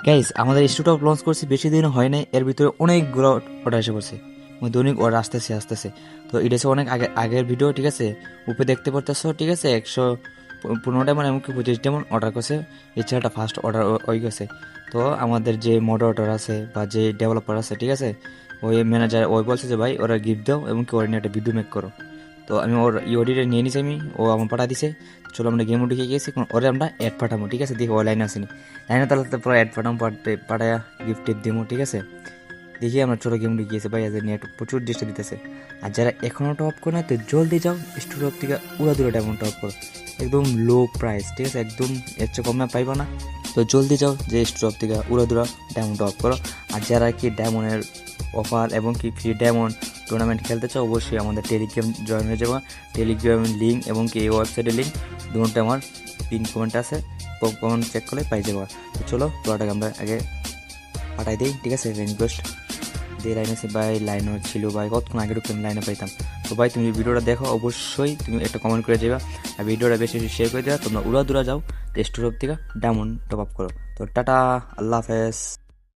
Guys আমাদের studio launch করছি বেশি দিন হয় নাই, এর ভিতরে অনেকগুলো অর্ডার এসে পড়ছে, দৈনিক অর্ডার আসতেছে আসতেছে। তো এটা হচ্ছে অনেক আগের ভিডিও, ঠিক আছে। উপরে দেখতে পারতেছো, ঠিক আছে, 115 মানে এমনকি 25 অর্ডার করছে। এই ছেলেটা ফার্স্ট অর্ডার হয়ে গেছে। তো আমাদের যে মডারেটর আছে বা যে ডেভেলপার আছে, ঠিক আছে, ওই ম্যানেজার ওই বলছে যে ভাই ওরা গিফট দাও এবং কি ওরা নিয়ে একটা ভিডিও মেক করো। তো আমি ওর ইওডিটা নিয়ে নিছি, আমি ও আমার পাঠা দিছে। চলো আমরা গেম ঢুকে গিয়েছি, ওরে আমরা অ্যাড পাঠাবো, ঠিক আছে, দেখি ও লাইন আসেনি। লাইনে তাহলে তো পুরো অ্যাড পাঠাবো, পাঠায়া গিফট টিপ দিব, ঠিক আছে। দেখি আমরা চলো গেম ঢুকে গিয়েছে ভাই, আজ নেট প্রচুর ডিস্টার্ব দিতেছে। আর যারা এখনও টপ করে না, তো জলদি যাও স্টুডিও থেকে উড়া দূরে ডায়মন্ড টপ করো। একদম লো প্রাইস, ঠিক আছে, একদম এর চেয়ে কমে পাইবা না। তো জলদি যাও যে স্টুডিও থেকে উড়া দূরা ডায়মন্ড টপ করো। আর যারা কি ডায়মন্ডের অফার এবং কি ফ্রি ডায়মন্ড টুর্নামেন্ট খেলতে চাও, অবশ্যই আমাদের টেলিগ্রাম জয়েন হয়ে যাবো। টেলিগ্রাম লিঙ্ক এবং কি এই ওয়েবসাইটের লিঙ্ক দুটো আমার পিন কমেন্ট আছে, কমেন্ট চেক করলে পাই যাবো। তো চলো পুরোটাকে আমরা আগে পাঠাই দিই, ঠিক আছে। রিকোয়েস্ট দিয়ে লাইনে আছে ভাই, লাইনও ছিল ভাই, কতক্ষণ আগে ঢুকতাম লাইনে পাইতাম। তো ভাই তুমি ভিডিওটা দেখো, অবশ্যই তুমি একটা কমেন্ট করে যাবা আর ভিডিওটা বেশি বেশি শেয়ার করে দেওয়া। তোমরা উড়া দূরা যাও, টেস্ট থেকে ডায়মন্ড টপ আপ করো। তো টাটা, আল্লাহ হাফেজ।